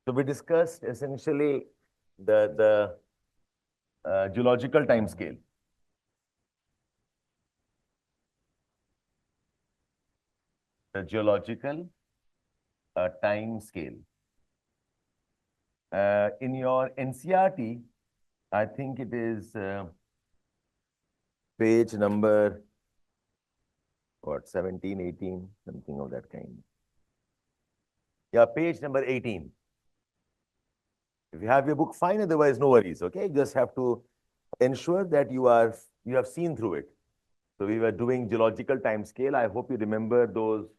So we discussed essentially the geological time scale. The geological time scale. In your NCRT, I think it is page number, what, 17, 18, something of that kind. Yeah, page number 18. If you have your book, fine, otherwise no worries, okay? You just have to ensure that you have seen through it. So we were doing geological time scale. I hope you remember those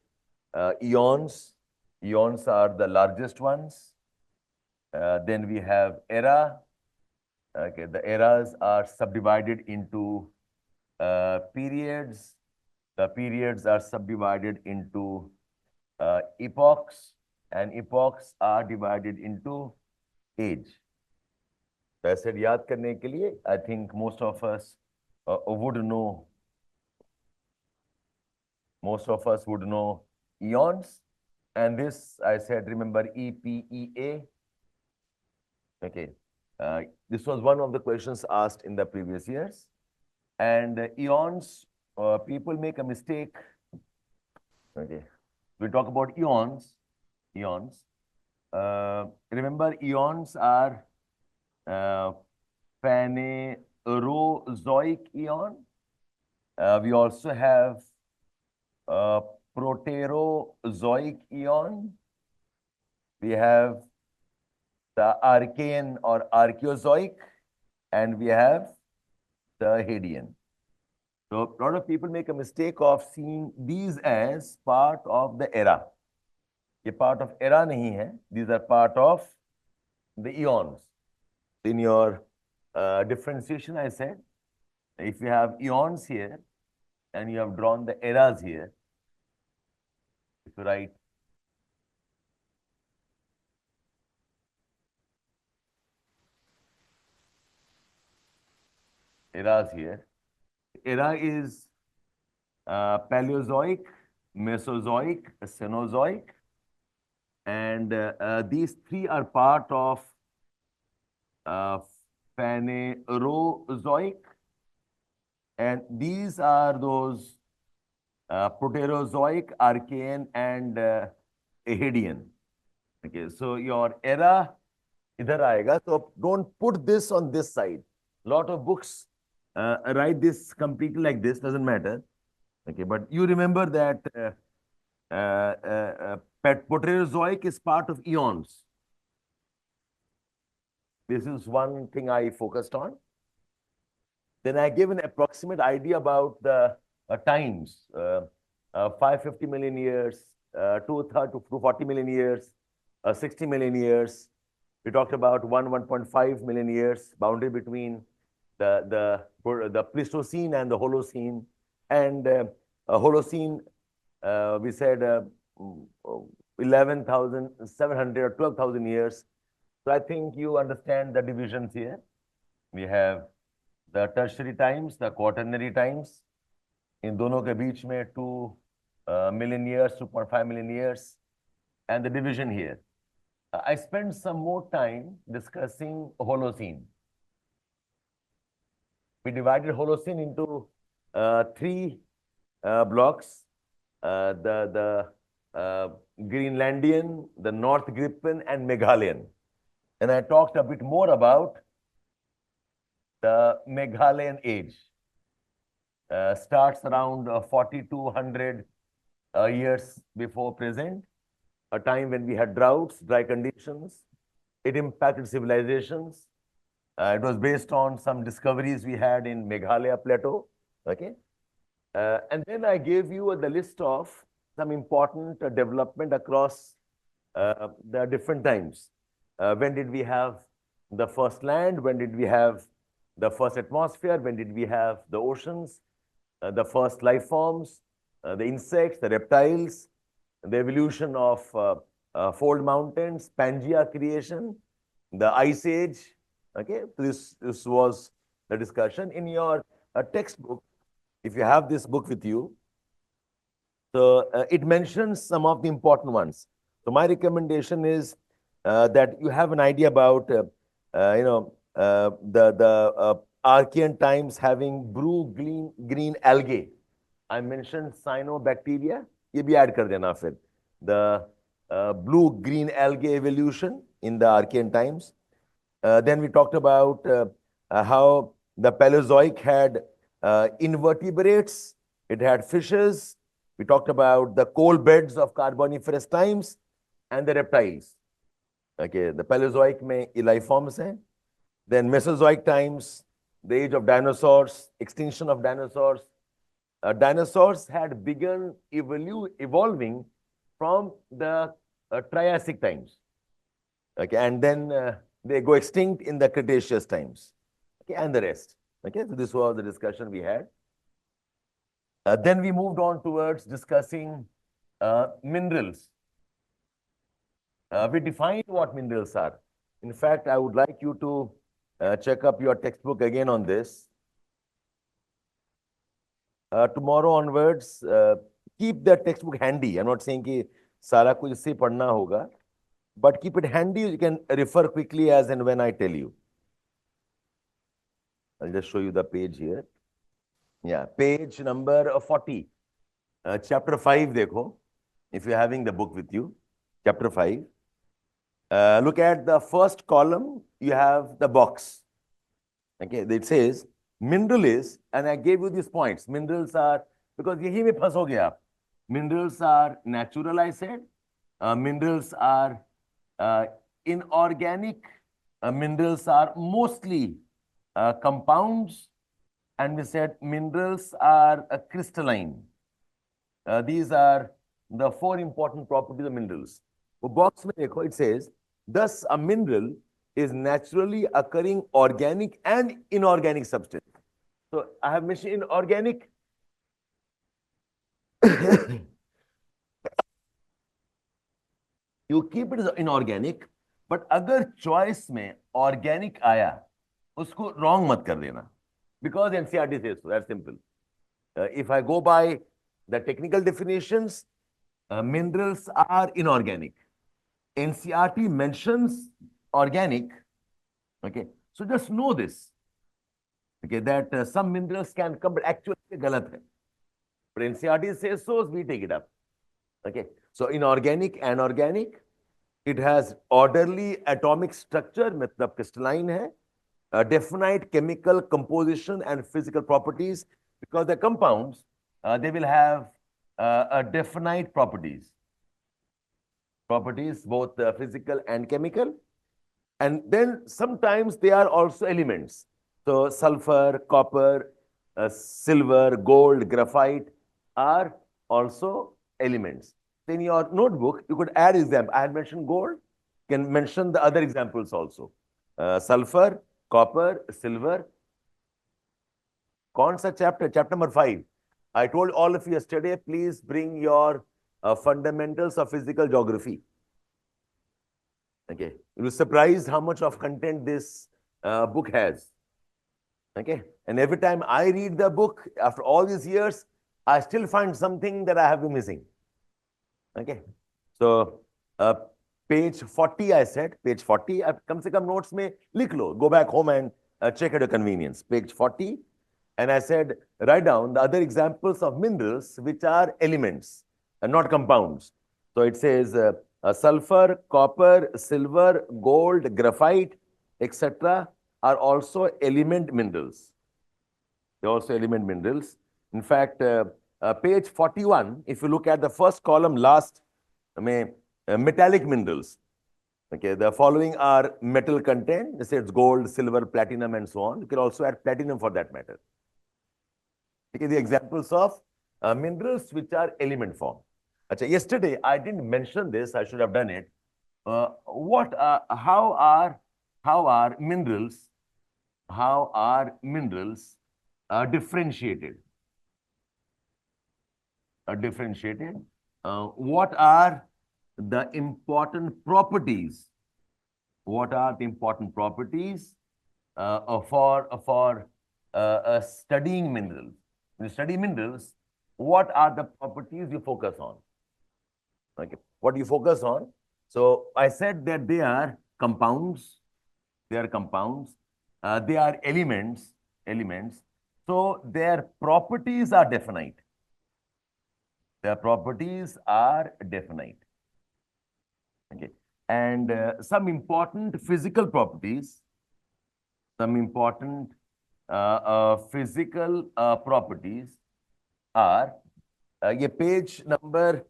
eons. Eons are the largest ones. Then we have era. Okay, the eras are subdivided into periods. The periods are subdivided into epochs, and epochs are divided into age. So I said, याद करने के लिए, I think most of us would know. Most of us would know eons, and this I said, remember EPEA. Okay, this was one of the questions asked in the previous years. And eons, people make a mistake. Okay, we talk about eons. Eons. Remember, eons are Phanerozoic eon. We also have Proterozoic eon. We have the Archean or Archaeozoic, and we have the Hadean. So a lot of people make a mistake of seeing these as part of the era. ये part of era नहीं है. These are part of the eons. In your differentiation, I said, if you have eons here and you have drawn the eras here, if you write eras here, era is Paleozoic, Mesozoic, Cenozoic, and these three are part of Phanerozoic, and these are those Proterozoic, Archean, and Hadean. Okay, so your era idhar aayega. So don't put this on this side. Lot of books write this completely like this, doesn't matter. Okay, but you remember that Proterozoic is part of eons. This is one thing I focused on. Then I gave an approximate idea about the times, 550 million years, 240 million years, 60 million years. We talked about 1.5 million years, boundary between the Pleistocene and the Holocene. And Holocene, we said 11,700 or 12,000 years. So I think you understand the divisions here. We have the tertiary times, the quaternary times. In दोनों के बीच में 2 million years, 2.5 million years, and the division here. I spent some more time discussing Holocene. We divided Holocene into 3 blocks: the Greenlandian, the North Gripen, and Meghalayan. And I talked a bit more about the Meghalayan age. Starts around 4,200 years before present, a time when we had droughts, dry conditions. It impacted civilizations. It was based on some discoveries we had in Meghalaya Plateau. Okay. And then I gave you the list of some important development across the different times. When did we have the first land? When did we have the first atmosphere? When did we have the oceans, the first life forms, the insects, the reptiles, the evolution of fold mountains, Pangea creation, the ice age? Okay, this was the discussion in your textbook. If you have this book with you, so it mentions some of the important ones. So my recommendation is that you have an idea about, the Archean times having green algae. I mentioned cyanobacteria. ये भी add कर देना फिर. The blue-green algae evolution in the Archean times. Then we talked about how the Paleozoic had invertebrates, it had fishes. We talked about the coal beds of Carboniferous times and the reptiles. Okay, the Paleozoic में life forms हैं. Then Mesozoic times, the age of dinosaurs, extinction of dinosaurs. Dinosaurs had begun evolving from the Triassic times. Okay, and then they go extinct in the Cretaceous times. Okay, and the rest. Okay, so this was the discussion we had. Then we moved on towards discussing minerals. We defined what minerals are. In fact, I would like you to check up your textbook again on this. Tomorrow onwards, keep the textbook handy. I'm not saying कि सारा कुछ इससे पढ़ना होगा, but keep it handy. You can refer quickly as and when I tell you. I'll just show you the page here. Yeah, page number 40. Chapter 5, देखो, if you're having the book with you. Chapter 5. Look at the first column. You have the box. Okay, it says mineral is, and I gave you these points. Minerals are, because यही में फंसोगे आप. Minerals are natural, I said. Minerals are inorganic. Minerals are mostly compounds. And we said minerals are crystalline. These are the 4 important properties of minerals. वो box में देखो, it says, thus a mineral is naturally occurring organic and inorganic substance. So I have mentioned inorganic. You keep it as inorganic, but अगर choice में organic आया, उसको wrong मत कर देना. Because NCERT says so, that's simple. If I go by the technical definitions, minerals are inorganic. NCERT mentions organic. Okay, so just know this. Okay, that some minerals can come, but actually galat hai. But NCERT says so, we take it up. Okay, so inorganic, anorganic, it has orderly atomic structure, मतलब crystalline hai. Definite chemical composition and physical properties, because the compounds, they will have definite properties. Properties, both physical and chemical. And then sometimes they are also elements. So sulfur, copper, silver, gold, graphite are also elements. In your notebook, you could add example. I had mentioned gold. You can mention the other examples also. Sulfur, copper, silver. कौन सा chapter? Chapter number 5. I told all of you yesterday, please bring your fundamentals of physical geography. Okay, you will be surprised how much of content this book has. Okay, and every time I read the book, after all these years, I still find something that I have been missing. Okay, so page 40, I said, page 40, कम से कम notes में लिख लो, go back home and check at your convenience. Page 40, and I said, write down the other examples of minerals which are elements and not compounds. So it says sulfur, copper, silver, gold, graphite, etc. are also element minerals. They're also element minerals. In fact, page 41, if you look at the first column last, metallic minerals. Okay, the following are metal content. This is gold, silver, platinum, and so on. You can also add platinum for that matter. Okay, the examples of minerals which are element form. Achha, yesterday I didn't mention this. I should have done it. How are minerals differentiated? What are the important properties? What are the important properties for studying minerals? When you study minerals, what are the properties you focus on? Okay, what do you focus on? So I said that they are compounds. They are compounds. They are elements. Elements. So their properties are definite. Their properties are definite. Okay. And some important physical properties. Some important physical properties are ये page number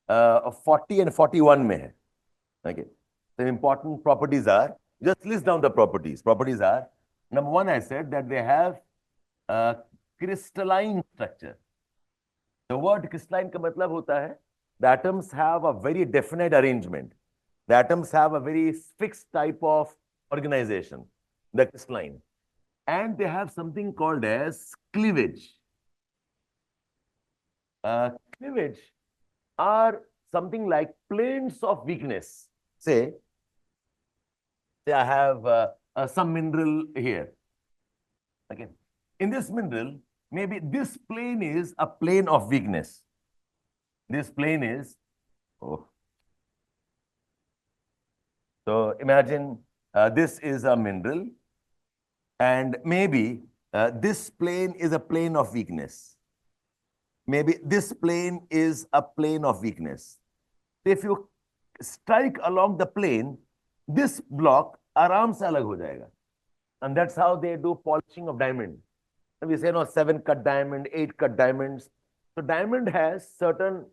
40 and 41 में है. Okay. The important properties are, just list down the properties. Properties are, number one, I said that they have a crystalline structure. The word crystalline का मतलब होता है, the atoms have a very definite arrangement. The atoms have a very fixed type of organization, the crystalline. And they have something called as cleavage. Cleavage are something like planes of weakness. Say I have some mineral here. Okay. In this mineral, maybe this plane is a plane of weakness. This plane is, oh. So imagine this is a mineral, and maybe this plane is a plane of weakness. Maybe this plane is a plane of weakness. If you strike along the plane, this block आराम से अलग हो जाएगा. And that's how they do polishing of diamond. We say, no, 7-cut diamond, 8-cut diamonds. So diamond has certain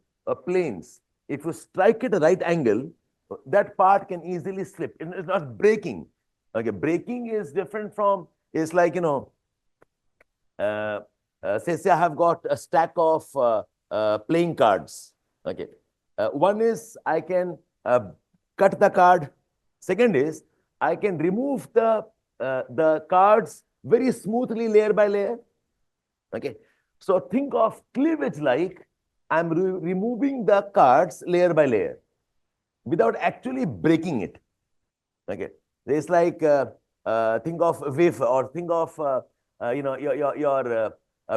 planes. If you strike it at a right angle, that part can easily slip. It's not breaking. Okay, breaking is different from, it's like, you know, say I have got a stack of playing cards. Okay. One is I can cut the card. Second is I can remove the cards very smoothly layer by layer. Okay. So think of cleavage like I'm removing the cards layer by layer without actually breaking it. Okay. It's like think of wafer or think of you know your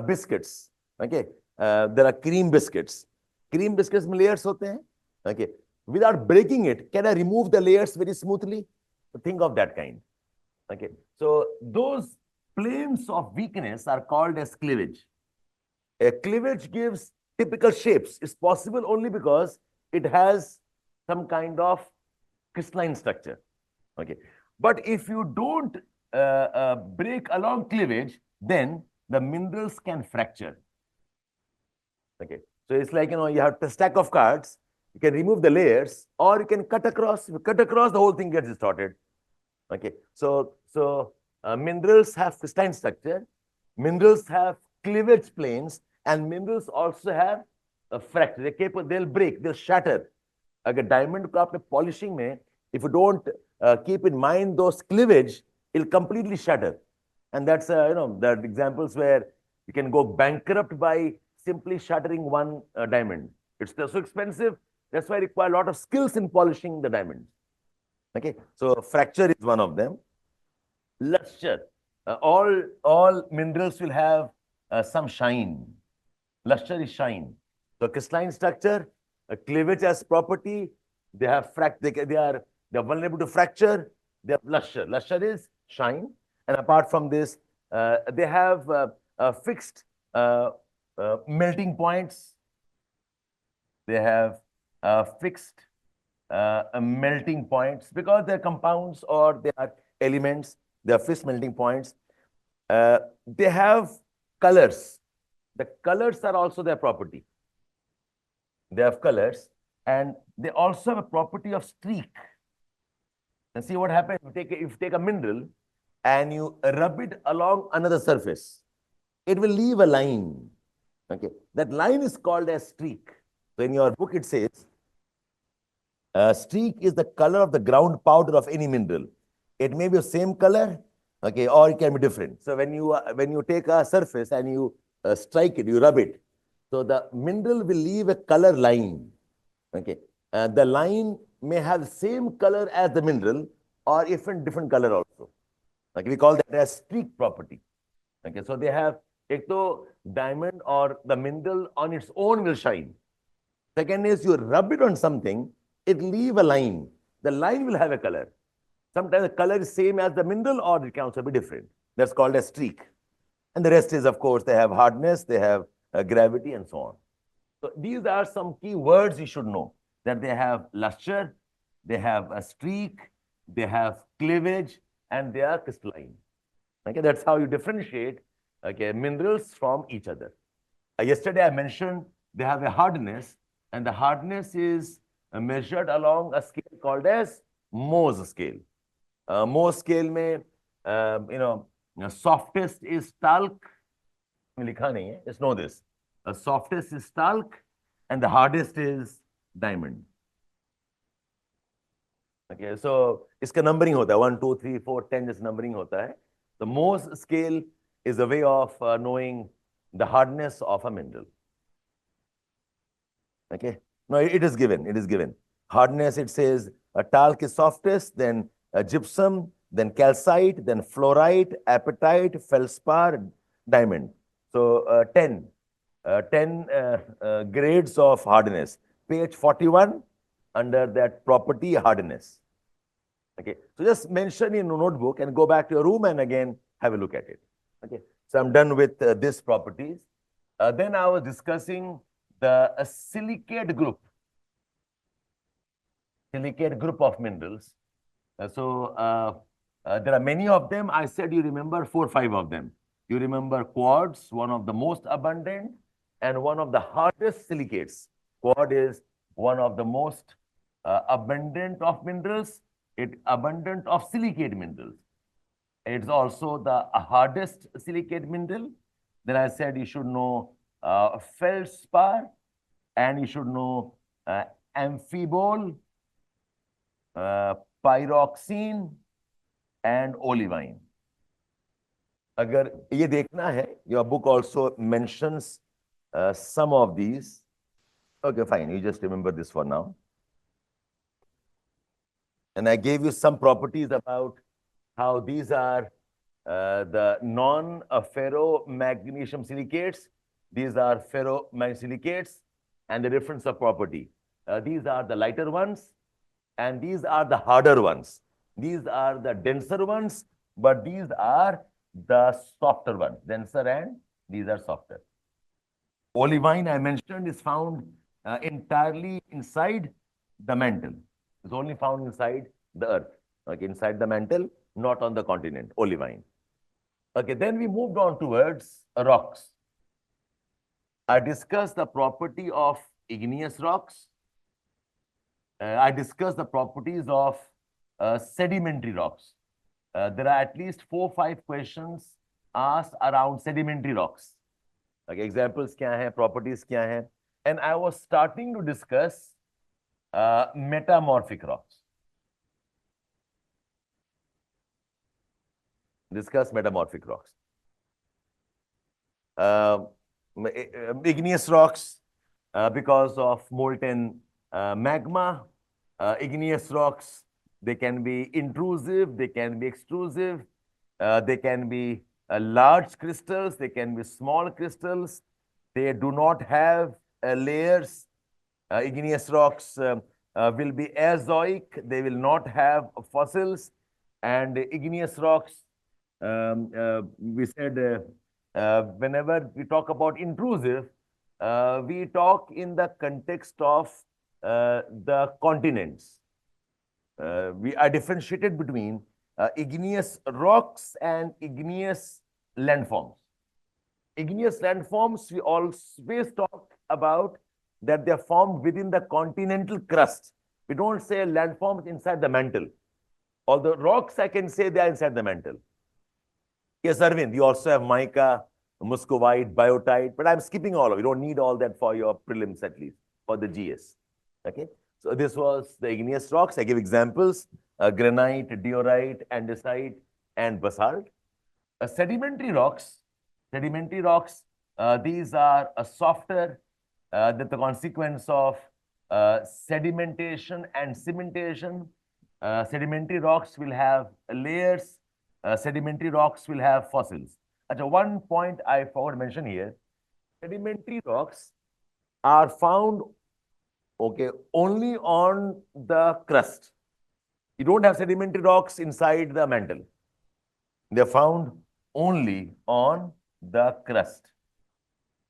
biscuits. Okay. There are cream biscuits. Cream biscuits में layers होते हैं. Okay. Without breaking it, can I remove the layers very smoothly? Think of that kind. Okay. So those planes of weakness are called as cleavage. A cleavage gives typical shapes. It's possible only because it has some kind of crystalline structure. Okay. But if you don't break along cleavage, then the minerals can fracture. Okay. So it's like, you know, you have a stack of cards, you can remove the layers, or you can cut across. If you cut across, the whole thing gets distorted. Okay. So minerals have crystalline structure, minerals have cleavage planes, and minerals also have a fracture. They'll break, they'll shatter. अगर diamond को आपने polishing में, if you don't keep in mind those cleavage, it'll completely shatter. And that's you know, the examples where you can go bankrupt by simply shattering one diamond. It's so expensive. That's why I require a lot of skills in polishing the diamonds. Okay, so fracture is one of them. Luster. All minerals will have some shine. Luster is shine. So crystalline structure, cleavage as property. They have they're vulnerable to fracture. They have luster. Luster is shine. And apart from this, they have fixed melting points. They have fixed melting points because they're compounds or they are elements. They are fixed melting points. They have colors. The colors are also their property. They have colors, and they also have a property of streak. And see what happens if you take a mineral and you rub it along another surface, it will leave a line. Okay, that line is called as streak. So in your book it says, streak is the color of the ground powder of any mineral. It may be the same color, okay, or it can be different. So when you take a surface and you strike it, you rub it, so the mineral will leave a color line. Okay, the line may have the same color as the mineral, or even different color also. Okay, we call that as streak property. Okay, so they have एक तो diamond or the mineral on its own will shine. Second is you rub it on something, it leave a line. The line will have a color. Sometimes the color is same as the mineral or it can also be different. That's called a streak. And the rest is, of course, they have hardness, they have gravity and so on. So these are some key words you should know, that they have luster, they have a streak, they have cleavage, and they are crystalline. Okay, that's how you differentiate, okay, minerals from each other. Yesterday I mentioned they have a hardness, and the hardness is measured along a scale called as Mohs scale. Mohs scale में, softest is talc. लिखा नहीं है. Just know this. Softest is talc, and the hardest is diamond. Okay, so इसका numbering होता है 1, 2, 3, 4, 10 जैसे numbering होता है. The Mohs scale is a way of knowing the hardness of a mineral. Okay, no, it is given. It is given. Hardness, it says talc is softest, then gypsum, then calcite, then fluorite, apatite, feldspar, diamond. So 10 grades of hardness. Page 41 under that property hardness. Okay, so just mention in a notebook and go back to your room and again have a look at it. Okay, so I'm done with these properties. Then I was discussing the silicate group of minerals. There are many of them. I said you remember 4 or 5 of them. You remember quartz, one of the most abundant and one of the hardest silicates. Quartz is one of the most abundant of minerals. It's abundant of silicate minerals. It's also the hardest silicate mineral. Then I said you should know feldspar, and you should know amphibole, pyroxene, and olivine. अगर ये देखना है, your book also mentions some of these. Okay, fine. You just remember this for now. And I gave you some properties about how these are the non-ferromagnesium silicates. These are ferromagnesium silicates, and the difference of property. These are the lighter ones, and these are the harder ones. These are the denser ones, but these are the softer ones. Denser and these are softer. Olivine, I mentioned, is found entirely inside the mantle. It's only found inside the earth. Okay, inside the mantle, not on the continent. Olivine. Okay, then we moved on towards rocks. I discussed the property of igneous rocks. I discussed the properties of sedimentary rocks. There are at least 4 or 5 questions asked around sedimentary rocks. Okay, examples kya hai, properties kya hai. And I was starting to discuss metamorphic rocks. Discuss metamorphic rocks. Igneous rocks, because of molten magma. Igneous rocks, they can be intrusive, they can be extrusive, they can be large crystals, they can be small crystals. They do not have layers. Igneous rocks will be azoic, they will not have fossils. And igneous rocks, we said whenever we talk about intrusive, we talk in the context of the continents. I differentiated between igneous rocks and igneous landforms. Igneous landforms, we always talk about that they are formed within the continental crust. We don't say landforms inside the mantle. Although rocks, I can say they are inside the mantle. Yes, Arvind, you also have mica, muscovite, biotite, but I'm skipping all of it. You don't need all that for your prelims, at least, for the GS. Okay, so this was the igneous rocks. I give examples: granite, diorite, andesite, and basalt. Sedimentary rocks, these are softer. That the consequence of sedimentation and cementation. Sedimentary rocks will have layers. Sedimentary rocks will have fossils. One point I forgot to mention here: sedimentary rocks are found okay, only on the crust. You don't have sedimentary rocks inside the mantle. They're found only on the crust.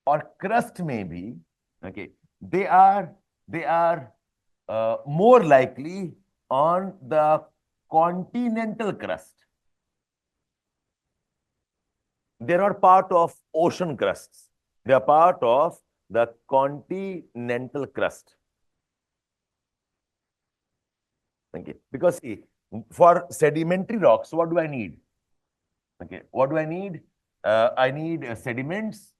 Or crust may be, okay, they are more likely on the continental crust. They are not part of ocean crusts. They are part of the continental crust. Okay, because see, for sedimentary rocks, what do I need? Okay, what do I need? I need sediments.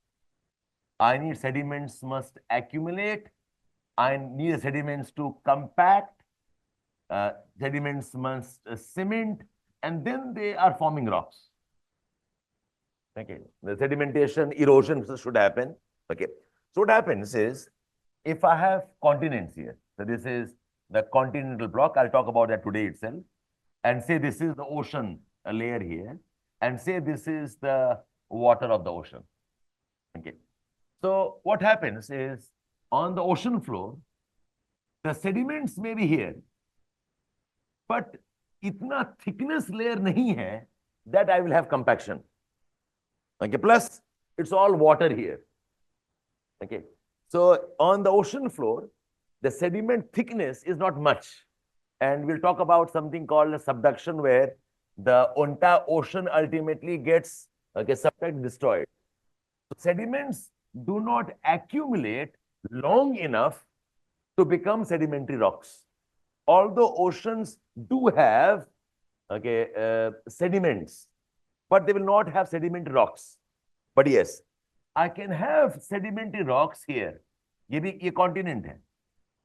I need sediments must accumulate. I need sediments to compact. Sediments must cement, and then they are forming rocks. Okay, the sedimentation, erosion should happen. Okay, so what happens is, if I have continents here, so this is the continental block. I'll talk about that today itself. And say this is the ocean layer here, and say this is the water of the ocean. Okay. So what happens is, on the ocean floor, the sediments may be here, but itna thickness layer nahi hai that I will have compaction. Okay. Plus, it's all water here. Okay. So on the ocean floor, the sediment thickness is not much. And we'll talk about something called a subduction, where the entire ocean ultimately gets subducted, destroyed. So sediments do not accumulate long enough to become sedimentary rocks. Although oceans do have sediments, but they will not have sedimentary rocks. But yes, I can have sedimentary rocks here. ये continent है.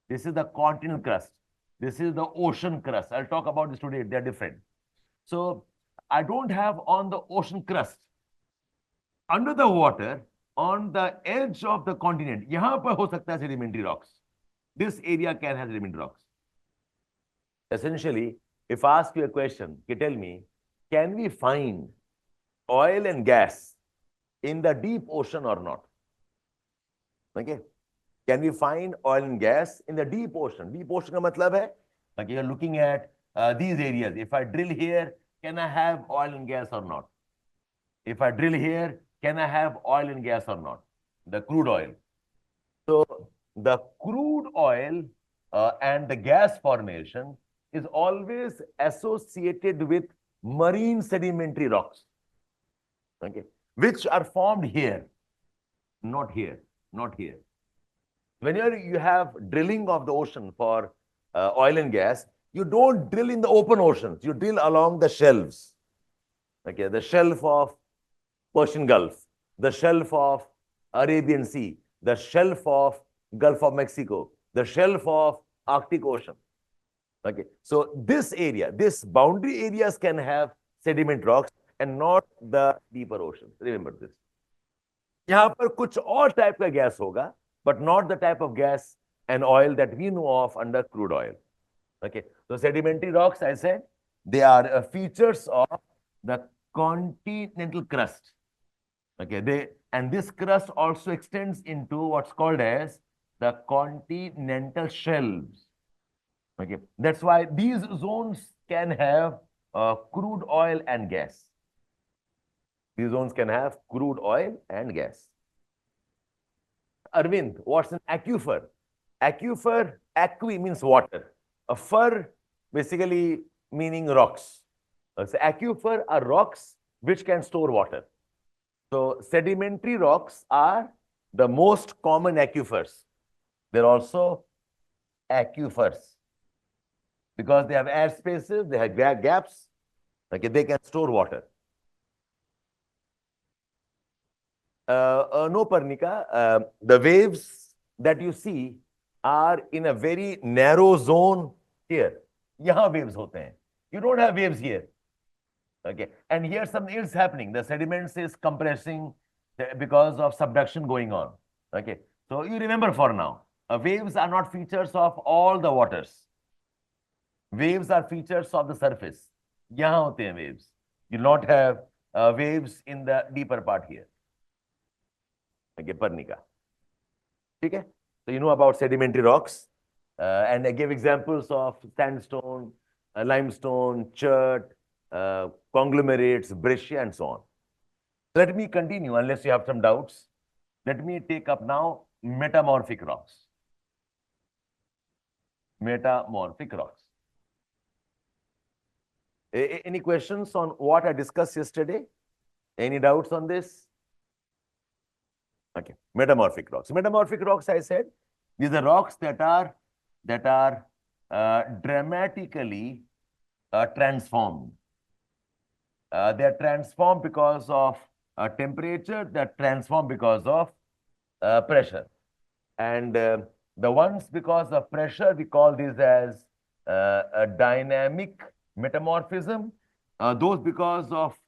This is the continental crust. This is the ocean crust. I'll talk about this today. They're different. So I don't have on the ocean crust. Under the water, on the edge of the continent, यहाँ पर हो सकता है sedimentary rocks. This area can have sedimentary rocks. Essentially, if I ask you a question, tell me, can we find oil and gas in the deep ocean or not? Okay. Can we find oil and gas in the deep ocean? Deep ocean का मतलब है, like you're looking at these areas. If I drill here, can I have oil and gas or not? If I drill here, can I have oil and gas or not? The crude oil. So the crude oil and the gas formation is always associated with marine sedimentary rocks, okay, which are formed here, not here, not here. Whenever you have drilling of the ocean for oil and gas, you don't drill in the open oceans. You drill along the shelves. Okay, the shelf of Persian Gulf, the shelf of Arabian Sea, the shelf of Gulf of Mexico, the shelf of Arctic Ocean. Okay, so this area, this boundary areas can have sediment rocks and not the deeper oceans. Remember this. यहाँ पर कुछ और type का gas होगा, but not the type of gas and oil that we know of under crude oil. Okay, so sedimentary rocks, I said, they are features of the continental crust. Okay, and this crust also extends into what's called as the continental shelves. Okay, that's why these zones can have crude oil and gas. These zones can have crude oil and gas. Arvind, what's an aquifer? Aquifer, aqui means water. A fur basically meaning rocks. So aquifer are rocks which can store water. So sedimentary rocks are the most common aquifers. They're also aquifers because they have air spaces, they have gaps, okay, they can store water. No, Parnika, the waves that you see are in a very narrow zone here. Yahan waves hote hain. You don't have waves here. Okay, and here something else happening. The sediments is compressing because of subduction going on. Okay, so you remember for now, waves are not features of all the waters. Waves are features of the surface. Yahan hote hain waves. You not have waves in the deeper part here. Okay, Parnika. Okay, so you know about sedimentary rocks. And I gave examples of sandstone, limestone, chert, conglomerates, breccia, and so on. Let me continue, unless you have some doubts. Let me take up now metamorphic rocks. Metamorphic rocks. Any questions on what I discussed yesterday? Any doubts on this? Okay, metamorphic rocks. Metamorphic rocks, I said, these are rocks that are dramatically transformed. They are transformed because of temperature, they are transformed because of pressure. And the ones because of pressure, we call this as a dynamic metamorphism. Those because of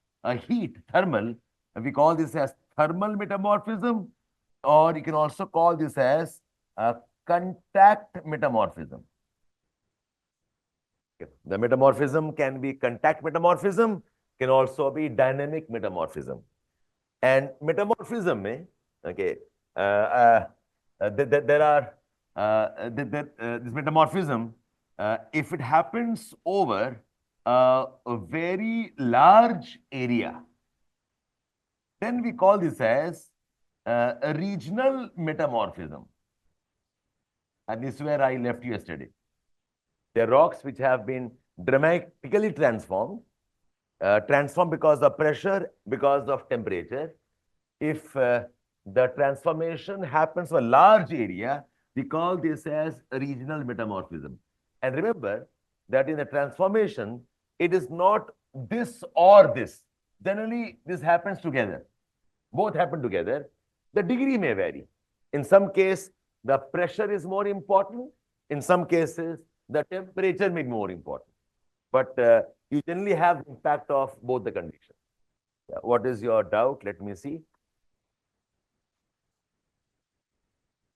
heat, thermal, we call this as thermal metamorphism, or you can also call this as contact metamorphism. Okay. The metamorphism can be contact metamorphism, can also be dynamic metamorphism. And metamorphism, okay, there are this metamorphism, if it happens over a very large area, then we call this as a regional metamorphism. And this is where I left you yesterday. There are rocks which have been dramatically transformed, transformed because of pressure, because of temperature. If the transformation happens for a large area, we call this as a regional metamorphism. And remember that in the transformation, it is not this or this. Generally, this happens together. Both happen together. The degree may vary. In some case, the pressure is more important. In some cases, the temperature may be more important. But you generally have impact of both the conditions. Yeah. What is your doubt? Let me see.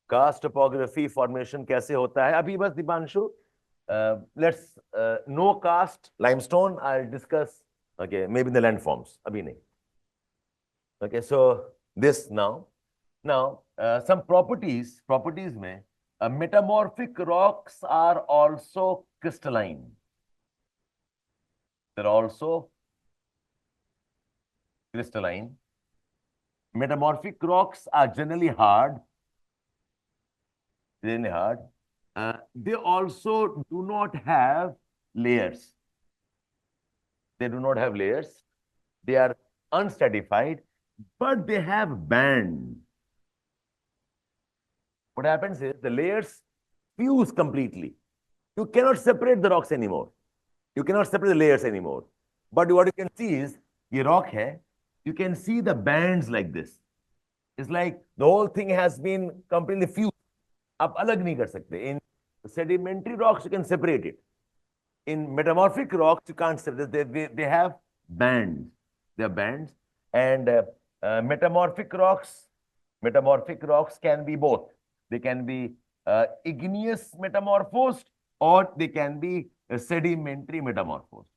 Karst topography formation कैसे होता है? अभी बस Deepanshu, let's no karst limestone. I'll discuss. Okay, maybe the landforms. अभी नहीं. Okay, so this now some properties में metamorphic rocks are also crystalline. They're also crystalline. Metamorphic rocks are generally hard. They also do not have layers. They do not have layers. They are unstratified, but they have bands. What happens is the layers fuse completely. You cannot separate the rocks anymore. You cannot separate the layers anymore. But what you can see is, ये rock है, you can see the bands like this. It's like the whole thing has been completely fused. आप अलग नहीं कर सकते. In sedimentary rocks, you can separate it. In metamorphic rocks, you can't separate it. They have bands. They have bands. And metamorphic rocks can be both. They can be igneous metamorphosed, or they can be sedimentary metamorphosed.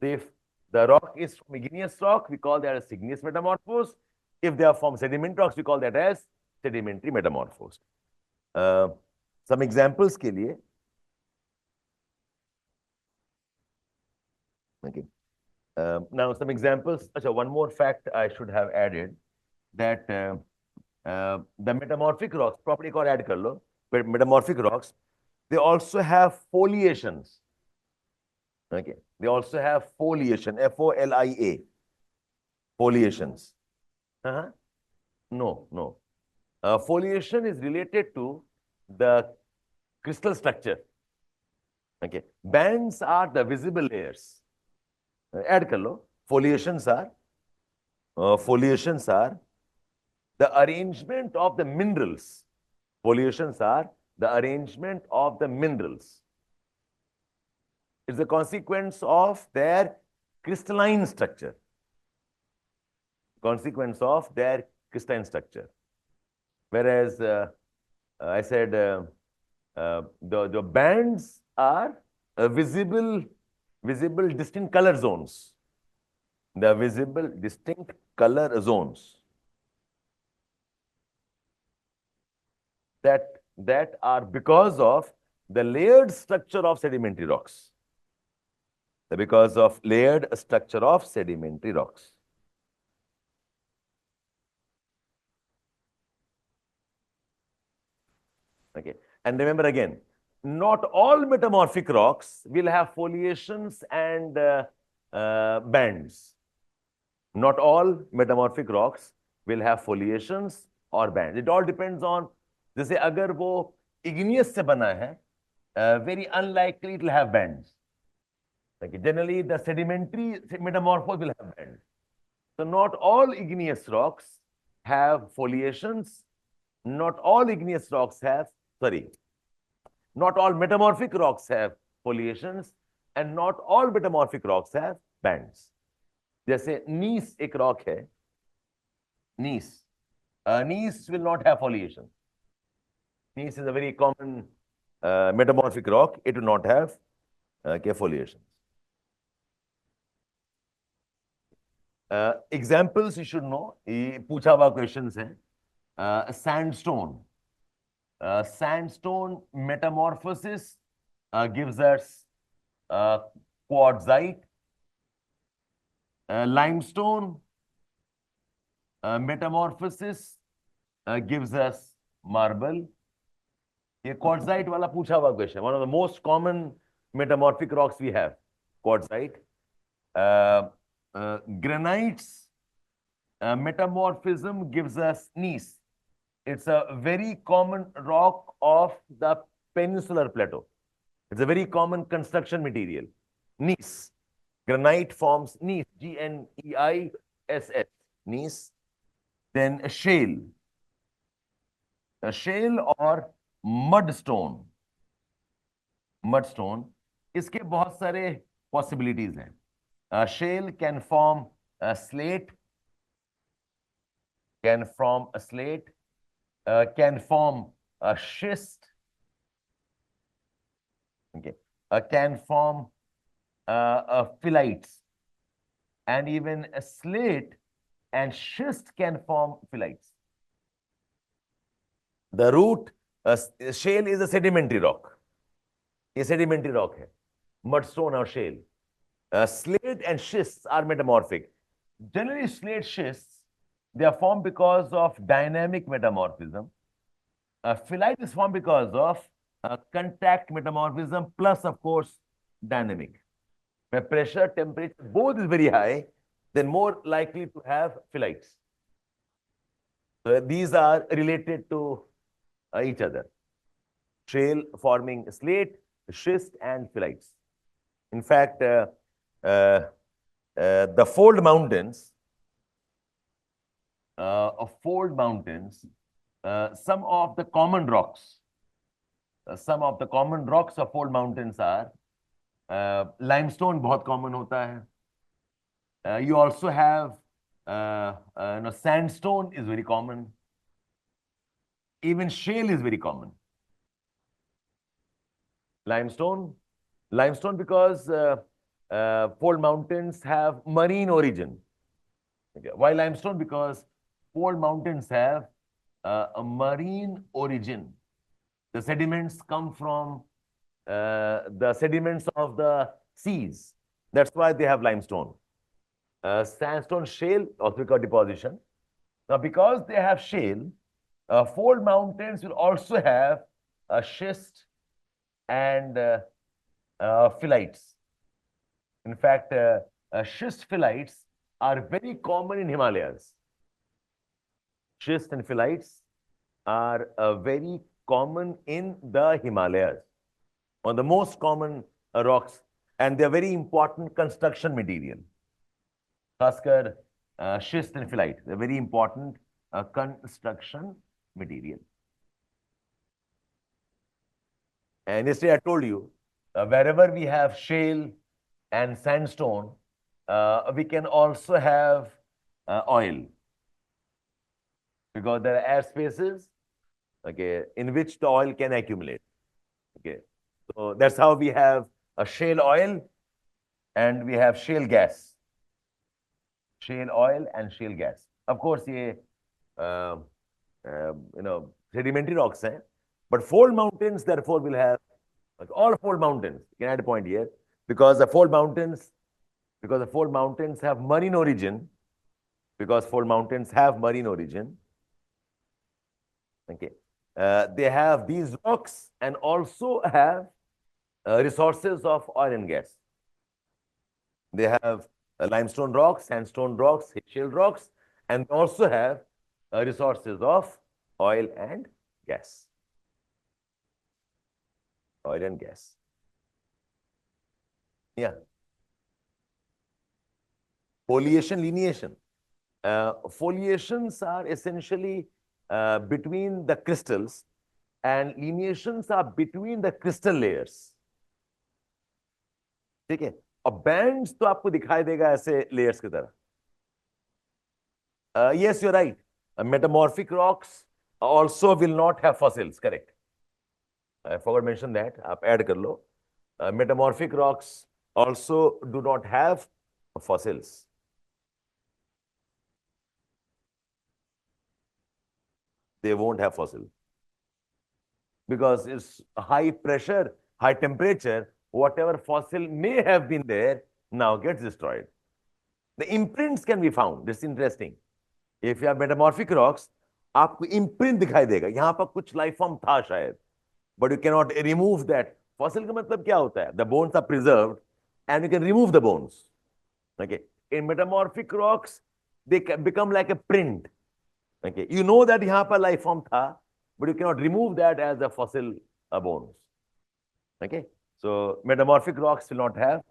If the rock is from igneous rock, we call that as igneous metamorphosed. If they are from sediment rocks, we call that as sedimentary metamorphosed. Some examples के लिए. Okay. Now some examples. Achha, one more fact I should have added, that the metamorphic rocks, property को add कर लो, but metamorphic rocks, they also have foliations. Okay. They also have foliation, F-O-L-I-A. Foliations. No. Foliation is related to the crystal structure. Okay. Bands are the visible layers. Add kar lo. Foliations are the arrangement of the minerals. Foliations are the arrangement of the minerals. It's a consequence of their crystalline structure. Consequence of their crystalline structure. Whereas I said the bands are visible distinct color zones. The visible distinct color zones that are because of the layered structure of sedimentary rocks. Because of layered structure of sedimentary rocks. Okay. And remember again, not all metamorphic rocks will have foliations and bands. Not all metamorphic rocks will have foliations or bands. It all depends on, जैसे अगर वो igneous से बना है, very unlikely it will have bands. Okay. Generally, the sedimentary metamorphose will have bands. So not all igneous rocks have foliations. Not all igneous rocks have, not all metamorphic rocks have foliations, and not all metamorphic rocks have bands. जैसे नीस एक rock है, नीस, नीस will not have foliation. Gneiss is a very common metamorphic rock. It will not have foliations. Examples you should know. ये पूछा हुआ questions हैं. Sandstone. Sandstone metamorphosis gives us quartzite. Limestone metamorphosis gives us marble. ये quartzite वाला पूछा हुआ question. One of the most common metamorphic rocks we have, quartzite. Granites metamorphism gives us gneiss. It's a very common rock of the peninsular plateau. It's a very common construction material. Gneiss. Granite forms gneiss, G-N-E-I-S-S, gneiss. Then a shale. A shale or mudstone. Mudstone. इसके बहुत सारे possibilities हैं. A shale can form a slate, can form a slate, can form a schist, okay, can form phyllites, and even a slate and schist can form phyllites. The root, shale is a sedimentary rock. A sedimentary rock है, mudstone or shale. Slate and schists are metamorphic. Generally, slate schists, they are formed because of dynamic metamorphism. Phylite is formed because of contact metamorphism plus, of course, dynamic. Where pressure, temperature, both is very high, then more likely to have phyllites. So these are related to each other. Shale forming slate, schist, and phyllites. In fact, the fold mountains, some of the common rocks, of fold mountains are limestone, बहुत common होता है. You also have sandstone is very common. Even shale is very common. Limestone because fold mountains have marine origin. Okay. Why limestone? Because fold mountains have a marine origin. The sediments come from the sediments of the seas. That's why they have limestone. Sandstone, shale, also called deposition. Now, because they have shale, fold mountains will also have a schist and phyllites. In fact, schist phyllites are very common in Himalayas. Schist and phyllites are very common in the Himalayas, one of the most common rocks, and they are very important construction material. Khaskar, schist and phylite, they're very important construction material. And yesterday I told you, wherever we have shale and sandstone, we can also have oil, because there are air spaces, okay, in which the oil can accumulate. Okay, so that's how we have a shale oil and we have shale gas. Shale oil and shale gas. Of course, ये sedimentary rocks हैं, but fold mountains therefore will have Okay, all fold mountains. You can add a point here because the fold mountains, have marine origin. Because fold mountains have marine origin. Okay, they have these rocks and also have resources of oil and gas. They have limestone rocks, sandstone rocks, shale rocks, and also have resources of oil and gas. Oil and gas. Yeah. Foliation, lineation. Foliations are essentially between the crystals, and lineations are between the crystal layers. ठीक है, और bands तो आपको दिखाई देगा ऐसे layers की तरह. Yes, you're right. Metamorphic rocks also will not have fossils. Correct. I forgot to mention that. आप add कर लो. Metamorphic rocks also do not have fossils. They won't have fossil because it's high pressure, high temperature. Whatever fossil may have been there now gets destroyed. The imprints can be found. This is interesting. If you have metamorphic rocks, आपको imprint दिखाई देगा. यहाँ पर कुछ life form था शायद, but you cannot remove that. Fossil का मतलब क्या होता है? The bones are preserved, and you can remove the bones. Okay. In metamorphic rocks, they can become like a print. Okay. You know that यहाँ पर life form था, but you cannot remove that as a fossil bones. Okay. So metamorphic rocks will not have